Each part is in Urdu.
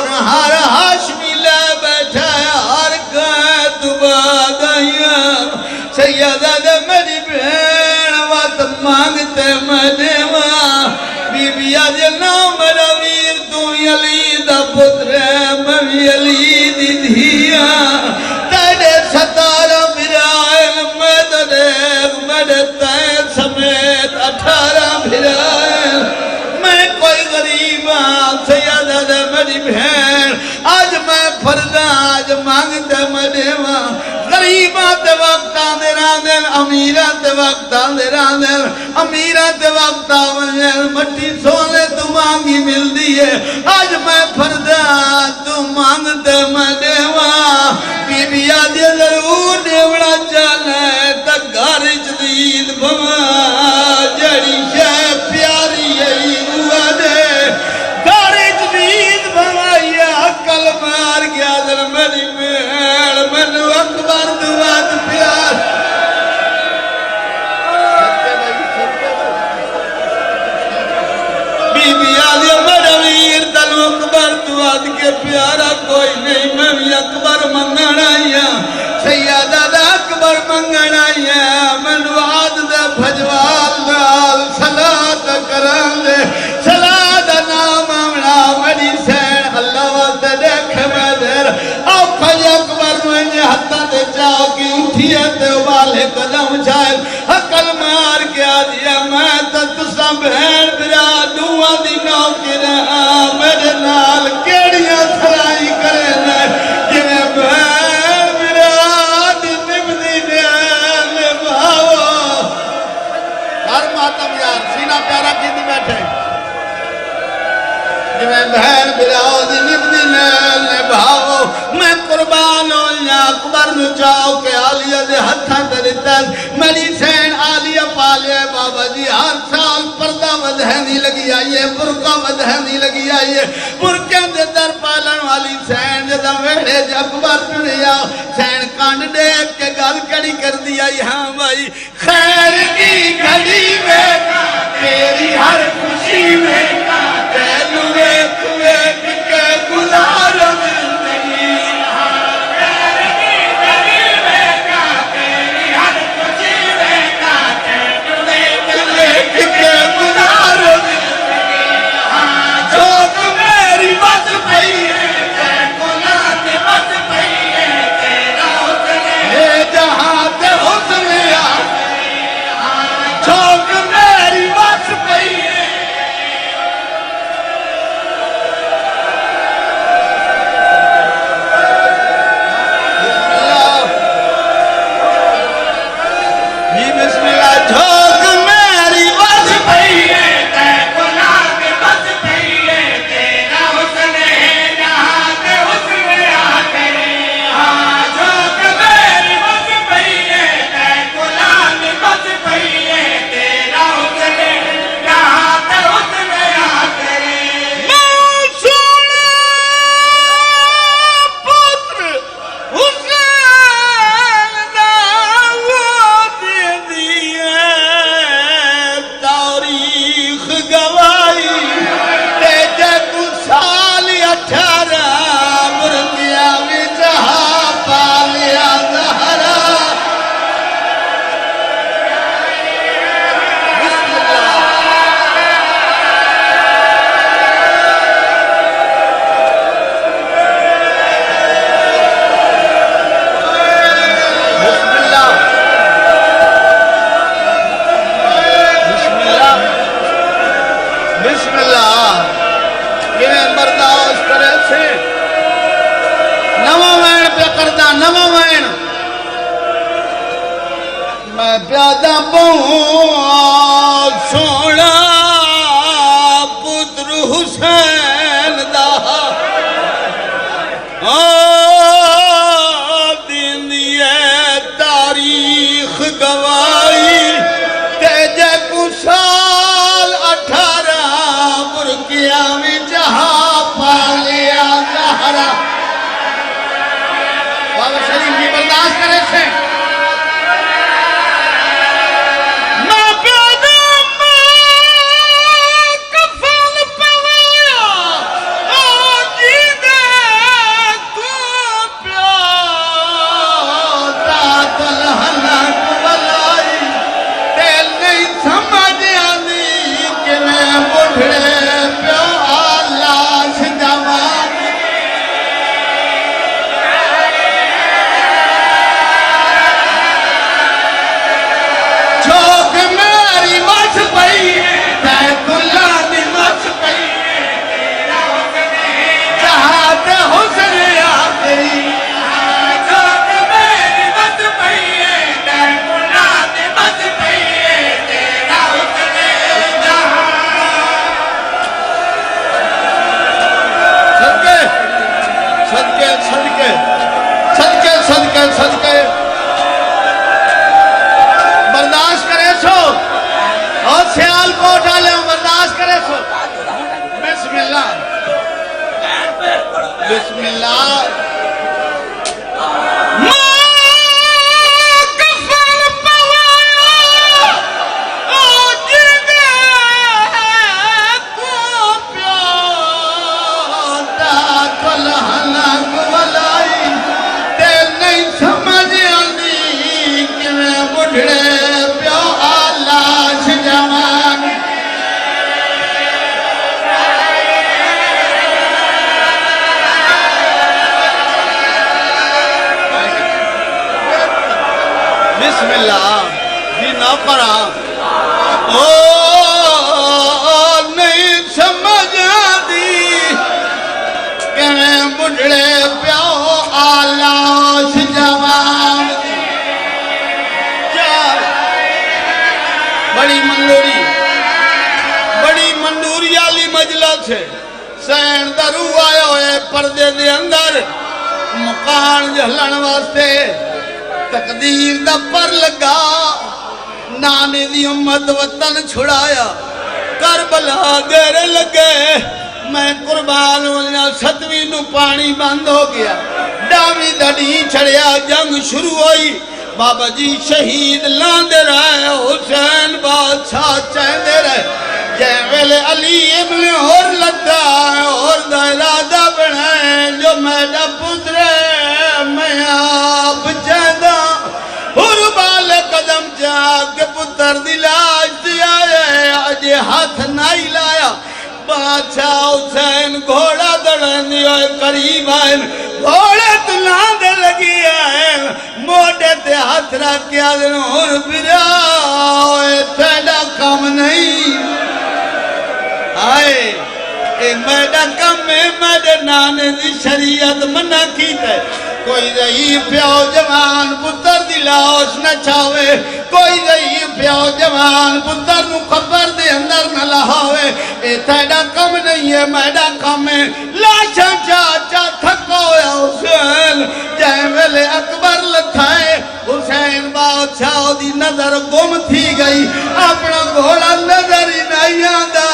اور ہر ہاشمی لے بیٹھا ہے ہر قید بعد آئیاں سیدہ دے میری بہن وات مانگتے مدیوہ بی بی آج نام میرا ویر تو علی دا پتر ہے میں علی دی دھیا تیرے ستارہ بھرائے میرے تین سمیت 18 بھرائے میں کوئی غریب ہاں سیدہ دے میری بہن آج میں فردہ آج مانگتے مدیوہ غریباں تے وقت آنے راندن امیران تے وقت آنے راندن امیران تے وقت آنے مٹی سونے تو مانگی مل دیئے آج میں فردہ تو مانگتے مدیوہ بی بی آج ضرور دیوڑا چلے تک گھر جدید بھما جڑی شے پیاری ہے ہوا دے گھر جدید بھما یہ عقل مار گیا در میری بہن منو اکبر دوات پیار بی بی آلی میرا ویر تنو اکبر دوات کے پیارا کوئی نہیں میں بھی اکبر منگن آئیا سیادہ دا اکبر منگن آئیا من وعد دے بھجوال دال صلاة کران دے صلاة نام امنا مری سین اللہ واسطے دیکھ میں دیر او پھج اکبر میں ہتھا دے جاؤ کی اٹھیے تے والے قدم چائل حقل مار کیا دیا میں تسا بہن برا دعا دی نو کی رہا میرے نال کیڑیاں سرائی کرے نے جنہیں بہن برا دی نبدی نے بھاو ہر ماتم یار سینہ پیارا کی دی بیٹھے جنہیں بہن برا دی نبدی نے بھاو میں قربان ہوں یا اکبر نو چاہو کہ آلیہ دے ہتھاں تریتاز میری سین آلیہ پالے بابا جی ہر سال پردہ ودہنی لگی آئیے برکہ ودہنی لگی آئیے برکیں دے در پالن والی سین جدہ ویڑے جا اکبر پڑیا سین کانڈ دیکھ کے گل کڑی کر دیا ہاں بھائی خیر کی گھڑی میں تیری ہر خوشی میں تینو ایک ایک کے گزارو پیادہ پہوں سونا پتر حسین دا دن دیئے تاریخ گوائی تیجے کو سال 18 برکیاں میں جہاں پالیا زہرا بابا شریف کی برداشت کرے سے اللہ بسم اللہ جی نہ پڑھا او نہیں سمجھ آدی کہ بڑھڑے پیو آلاش جوان بڑی منوری آلی مجلس ہے سین درو آیا ہوئے پردے دے اندر مکان جہلن واسطے تقدیر دا پر لگا نانے دی امت وطن چھڑایا کربلا گھر لگے میں قربان ہویا 7ویں نو پانی بند ہو گیا ڈامی دڑی چھڑیا جنگ شروع ہوئی بابا جی شہید لاندے رہے حسین بادشاہ چاہندے رہے جیویل علی ابن اور لگا اور دا ارادہ بنائے جو میڈا پترے میں آپ چاہدہ اور بالے قدم چاہ کے پتر دلاج دیا ہے آجے ہاتھ نہیں لایا بادشاہ حسین گھوڑا دڑھنی ہوئے قریب آئے گھوڑے تلاندے لگی آئے موٹے تے ہاتھ رکھ کے آدھن اور برا ہوئے تیڑا کم نہیں آئے اے میڈا کم میں میڈے نانے دی شریعت منع کی تے کوئی ضعیف پیو جوان پتر دلاوش نہ چھاوے کوئی ضعیف پیو جوان پتر نو قبر دے اندر نہ لہاوے اے تیڑا کم نہیں ہے میڈا کم ہے لاشا چاچا تھکا ہویا حسین جائے ویلے اکبر لتھائے حسین بادشاہ دی نظر گم تھی گئی اپنا گھوڑا نظر ہی نہیں آندہ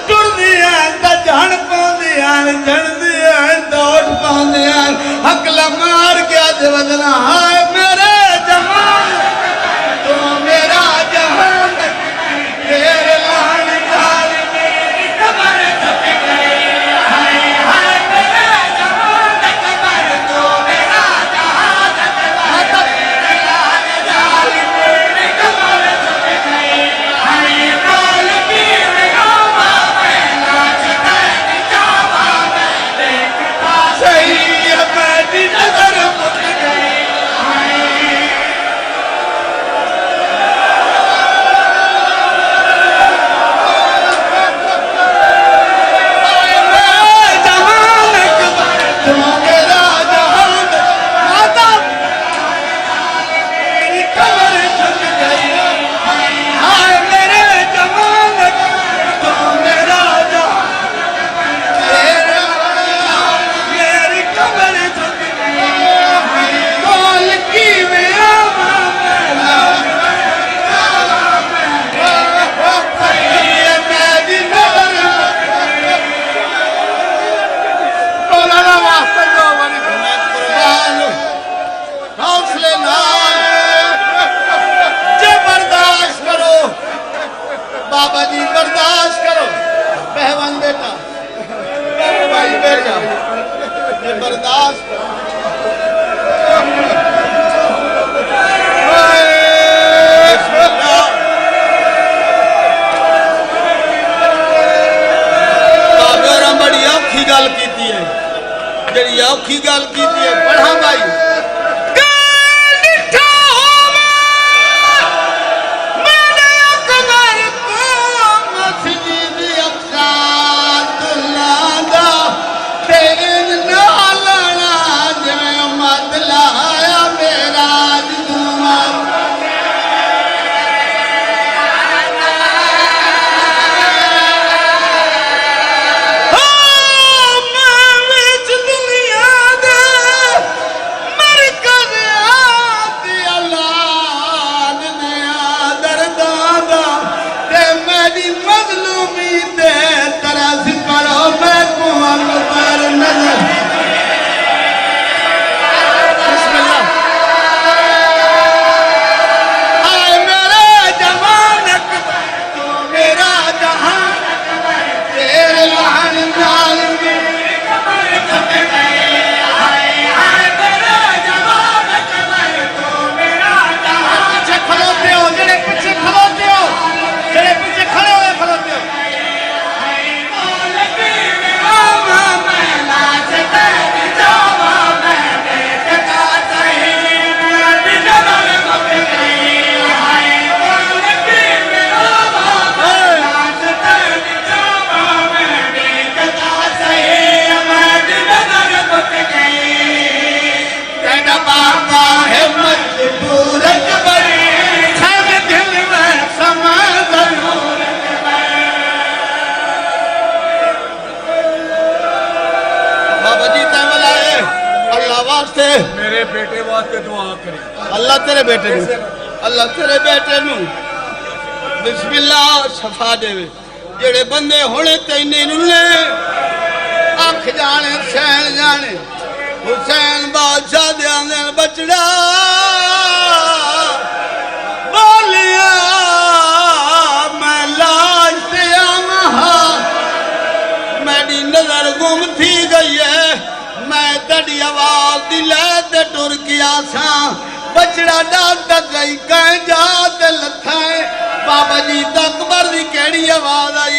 ٹر دیا تا جھن پاؤں دیا جھن دیا دوڑ پاؤں دیا حق لمار کیا دے وزنہ ہائے میرے جہان تو میرا جہان تیرے لان جال میری قبر تک گئی ہائے ہائے میرے جہان قبر تو میرا جہان قبر تیرے لان جال میری قبر تک گئی ہائے بال کی میرا پہلا چکر جاوا میں دیکھتا صحیح میں دی نظر مٹ گئی ہائے بیٹے نو اللہ تیرے بیٹے نو بسم اللہ شفا دے جڑے بندے ہونے تینے نلے آنکھ جانے سین جانے حسین بادشاہ دے آندے بچڑا بولیا میں لاش تے آمہا میری نظر گم تھی گئی ہے میں تڑی آواز دی لے تے ٹر کیا سا بچڑا ڈال تک گئی کہیں جا تے لتھائیں بابا جی اکبر دی کیڑی آواز آئی